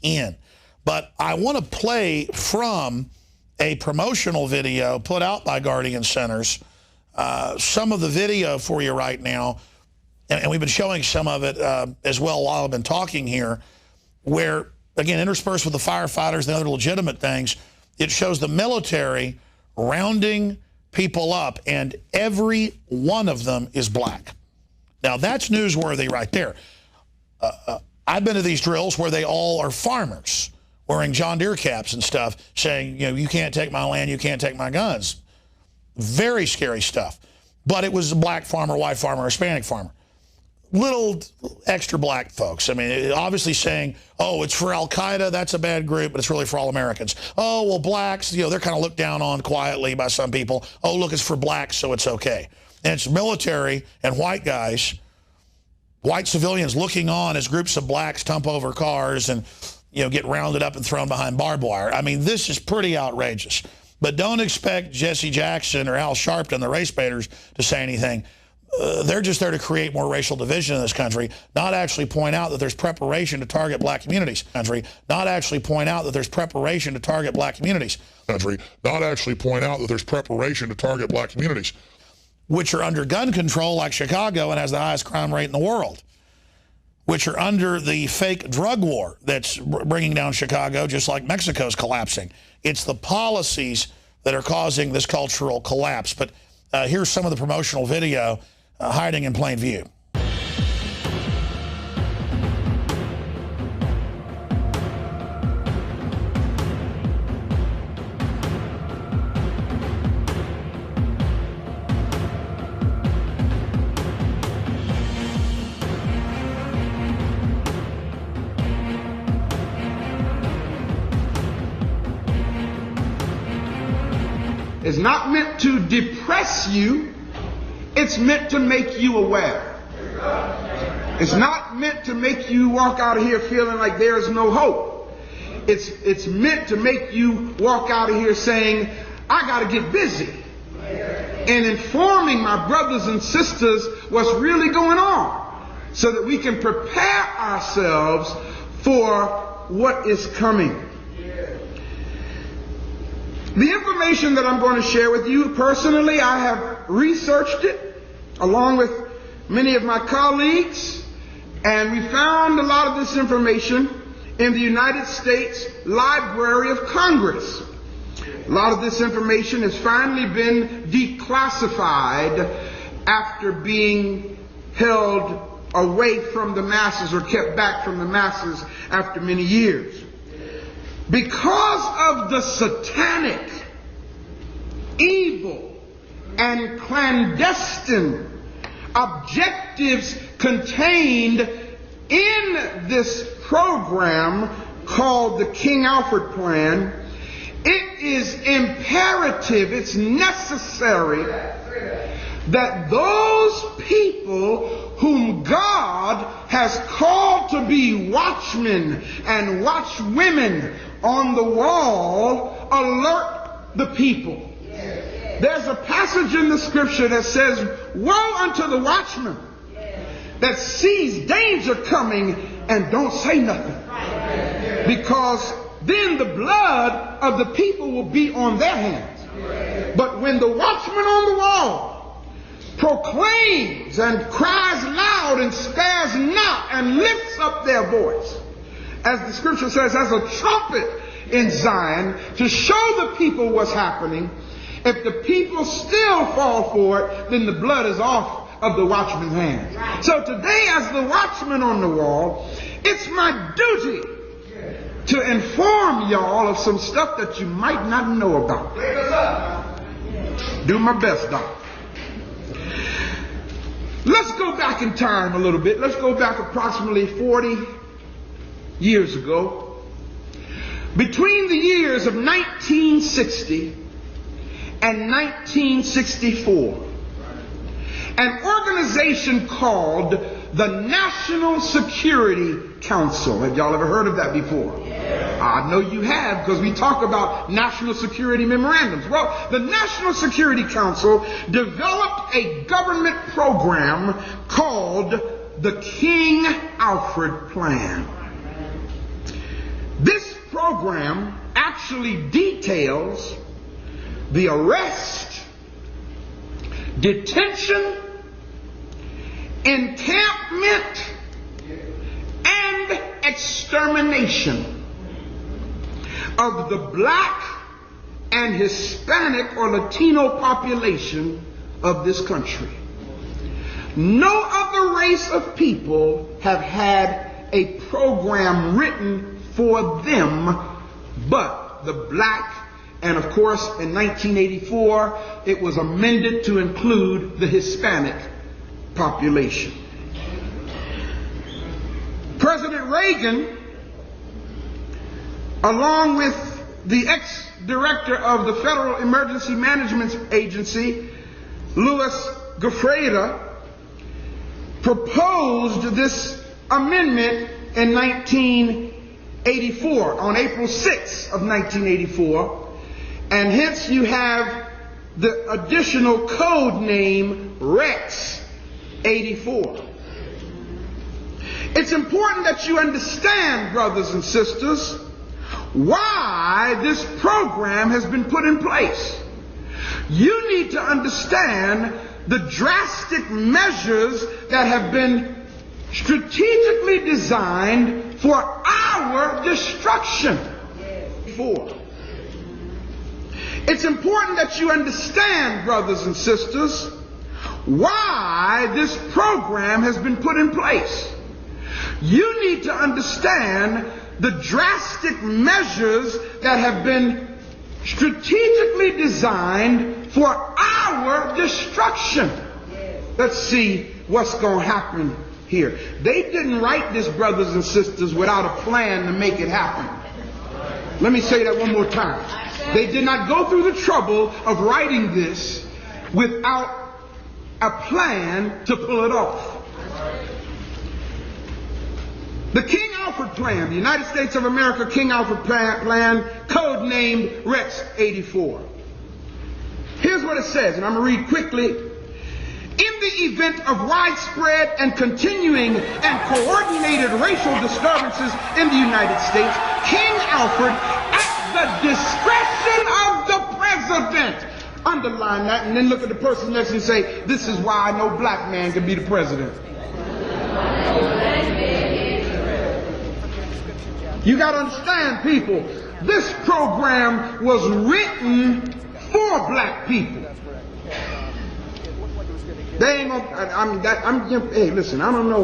in. But I want to play from a promotional video put out by Guardian Centers, some of the video for you right now, and we've been showing some of it as well while I've been talking here, where, again, interspersed with the firefighters and other legitimate things, it shows the military rounding people up, and every one of them is black. Now, that's newsworthy right there. I've been to these drills where they all are farmers wearing John Deere caps and stuff, saying, you know, you can't take my land, you can't take my guns. Very scary stuff. But it was a black farmer, white farmer, Hispanic farmer. Little extra black folks. I mean, obviously saying, oh, it's for Al-Qaeda, that's a bad group, but it's really for all Americans. Oh, well, blacks, you know, they're kind of looked down on quietly by some people. Oh, look, it's for blacks, so it's okay. And it's military and white guys, white civilians looking on as groups of blacks tump over cars and, you know, get rounded up and thrown behind barbed wire. I mean, this is pretty outrageous. But don't expect Jesse Jackson or Al Sharpton, the race baiters, to say anything. They're just there to create more racial division in this country, not actually point out that there's preparation to target black communities. Not actually point out that there's preparation to target black communities. Not actually point out that there's preparation to target black communities, which are under gun control like Chicago and has the highest crime rate in the world, which are under the fake drug war that's bringing down Chicago, just like Mexico's collapsing. It's the policies that are causing this cultural collapse. But here's some of the promotional video hiding in plain view. It's not meant to depress you, it's meant to make you aware. It's not meant to make you walk out of here feeling like there is no hope. It's meant to make you walk out of here saying, I got to get busy and informing my brothers and sisters what's really going on so that we can prepare ourselves for what is coming. The information that I'm going to share with you, personally, I have researched it along with many of my colleagues, and we found a lot of this information in the United States Library of Congress. A lot of this information has finally been declassified after being held away from the masses or kept back from the masses after many years. Because of the satanic, evil, and clandestine objectives contained in this program called the King Alfred Plan, it is imperative, it's necessary that those people whom God has called to be watchmen and watchwomen on the wall alert the people. There's a passage in the scripture that says, woe unto the watchman that sees danger coming and don't say nothing, because then the blood of the people will be on their hands. But when the watchman on the wall proclaims and cries loud and spares not and lifts up their voice, as the scripture says, as a trumpet in Zion, to show the people what's happening, if the people still fall for it, then the blood is off of the watchman's hands. So today, as the watchman on the wall, it's my duty to inform y'all of some stuff that you might not know about. Do my best, Doc. Let's go back in time a little bit. Let's go back approximately 40 years ago. Between the years of 1960 and 1964, an organization called the National Security Council. Have y'all ever heard of that before? I know you have, because we talk about national security memorandums. Well, the National Security Council developed a government program called the King Alfred Plan. This program actually details the arrest, detention, encampment, and extermination of the black and Hispanic or Latino population of this country. No other race of people have had a program written for them but the black, and of course in 1984 it was amended to include the Hispanic population. President Reagan, along with the ex-director of the Federal Emergency Management Agency, Louis Gov'T, proposed this amendment in 1984, on April 6th of 1984, and hence you have the additional code name REX-84. It's important that you understand, brothers and sisters, why this program has been put in place. You need to understand the drastic measures that have been strategically designed for our destruction. It's important that you understand, brothers and sisters, why this program has been put in place. You need to understand the drastic measures that have been strategically designed for our destruction. Let's see what's going to happen here. They didn't write this, brothers and sisters, without a plan to make it happen. Let me say that one more time. They did not go through the trouble of writing this without a plan to pull it off. The King Alfred Plan, the United States of America King Alfred Plan, code named REX-84. Here's what it says, and I'm going to read quickly. In the event of widespread and continuing and coordinated racial disturbances in the United States, King Alfred, at the discretion of the president, underline that and then look at the person next to you and say, this is why no black man can be the president. You got to understand, people, this program was written for black people. They ain't gonna, hey, listen, I don't know,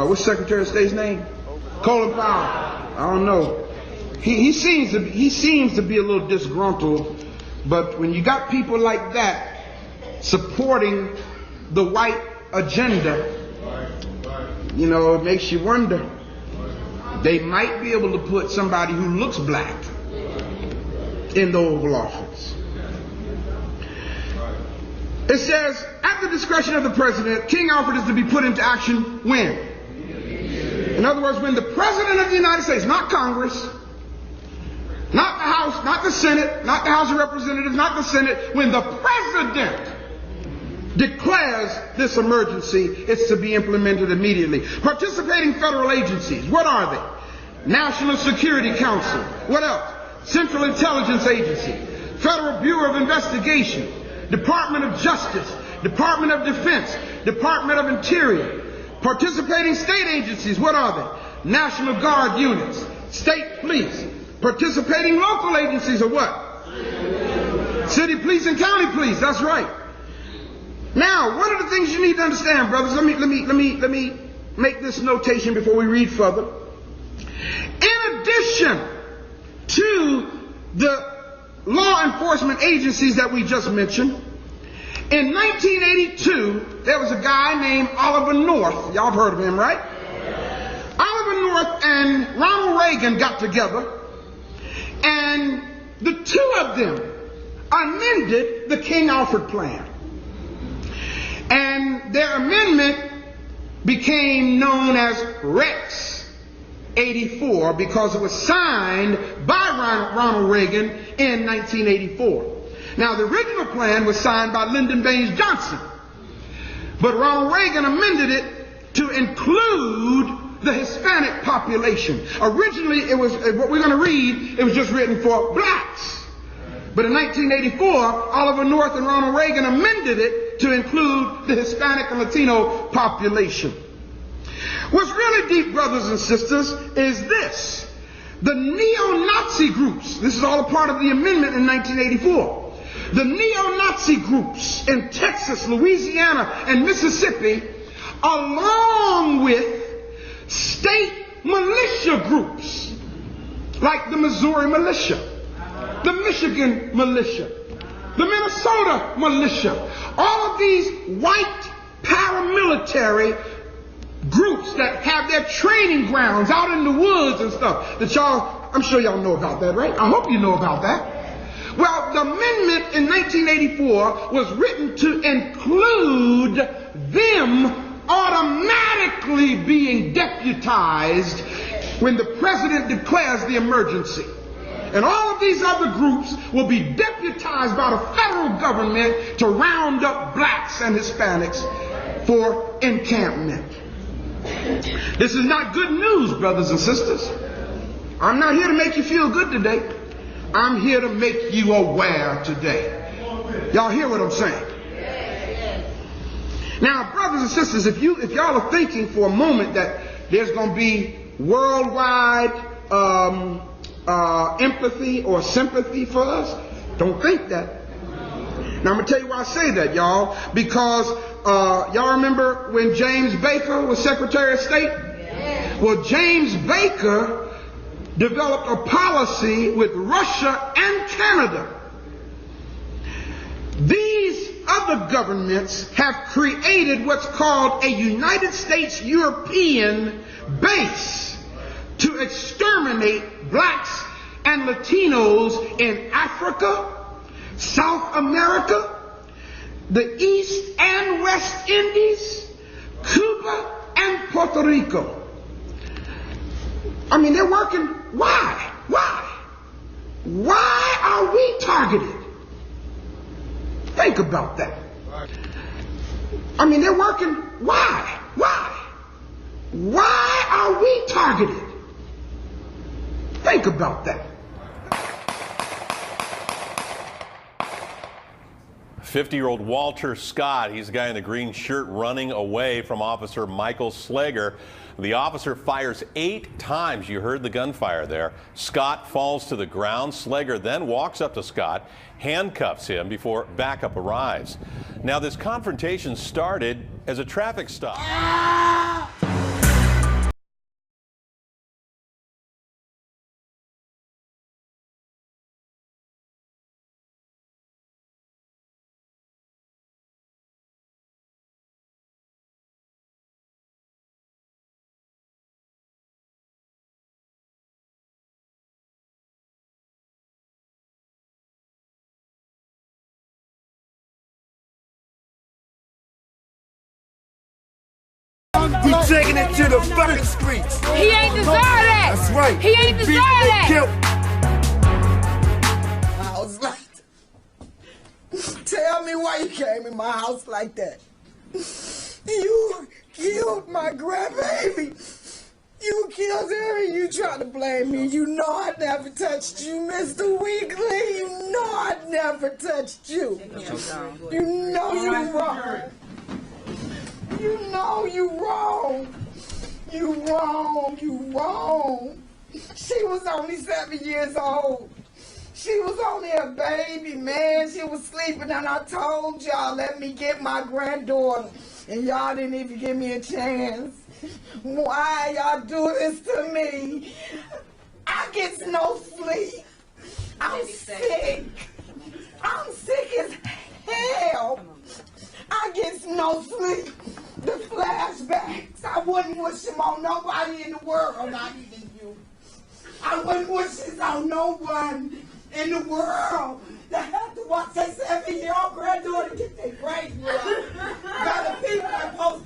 what's Secretary of State's name? Colin Powell. I don't know. He seems to be a little disgruntled, but when you got people like that supporting the white agenda, you know, it makes you wonder. They might be able to put somebody who looks black in the Oval Office. It says, at the discretion of the president, King Alfred is to be put into action when? In other words, when the president of the United States, not Congress, not the House, not the Senate, not the House of Representatives, not the Senate, when the president declares this emergency, it's to be implemented immediately. Participating federal agencies, what are they? National Security Council, what else? Central Intelligence Agency, Federal Bureau of Investigation, Department of Justice, Department of Defense, Department of Interior. Participating state agencies, what are they? National Guard units, state police. Participating local agencies are what? City police and county police, that's right. Now, one of the things you need to understand, brothers, let me make this notation before we read further. In addition to the law enforcement agencies that we just mentioned, in 1982, there was a guy named Oliver North. Y'all have heard of him, right? Oliver North and Ronald Reagan got together, and the two of them amended the King Alfred Plan. And their amendment became known as REX-84 because it was signed by Ronald Reagan in 1984. Now, the original plan was signed by Lyndon Baines Johnson, but Ronald Reagan amended it to include the Hispanic population. Originally, it was, what we're going to read, it was just written for blacks. But in 1984, Oliver North and Ronald Reagan amended it to include the Hispanic and Latino population. What's really deep, brothers and sisters, is this. The neo-Nazi groups, this is all a part of the amendment in 1984. The neo-Nazi groups in Texas, Louisiana, and Mississippi, along with state militia groups, like the Missouri militia, the Michigan militia, the Minnesota militia, all of these white paramilitary groups that have their training grounds out in the woods and stuff that y'all, I'm sure y'all know about that, right? I hope you know about that. Well, the amendment in 1984 was written to include them automatically being deputized when the president declares the emergency. And all of these other groups will be deputized by the federal government to round up blacks and Hispanics for encampment. This is not good news, brothers and sisters. I'm not here to make you feel good today. I'm here to make you aware today. Y'all hear what I'm saying? Now, brothers and sisters, if y'all are thinking for a moment that there's going to be worldwide empathy or sympathy for us, don't think that. Now, I'm going to tell you why I say that, y'all. Because y'all remember when James Baker was Secretary of State? Well, James Baker developed a policy with Russia and Canada. These other governments have created what's called a United States European base to exterminate blacks and Latinos in Africa, South America, the East and West Indies, Cuba, and Puerto Rico. I mean, they're working. Why? Why are we targeted? Think about that. I mean, they're working. Why? Why are we targeted? Think about that. 50-year-old Walter Scott, he's the guy in the green shirt running away from Officer Michael Slager. The officer fires 8 times. You heard the gunfire there. Scott falls to the ground. Slager then walks up to Scott, handcuffs him before backup arrives. Now, this confrontation started as a traffic stop. We taking it to the fucking streets. He ain't deserve that. That's right. He ain't deserve that. I was like, tell me why you came in my house like that. You killed my grandbaby. You killed her and you try to blame me. You know I never touched you, Mr. Weekly. You know I never touched you. You know you're wrong. You know you wrong. You wrong. She was only 7 years old. She was only a baby, man. She was sleeping and I told y'all, let me get my granddaughter. And y'all didn't even give me a chance. Why y'all do this to me? I get no sleep. I'm sick. I'm sick as hell. I get no sleep. The flashbacks, I wouldn't wish them on nobody in the world, not even you. I wouldn't wish this on no one in the world that had to watch their 7-year-old granddaughter get their brains blown by the people that supposed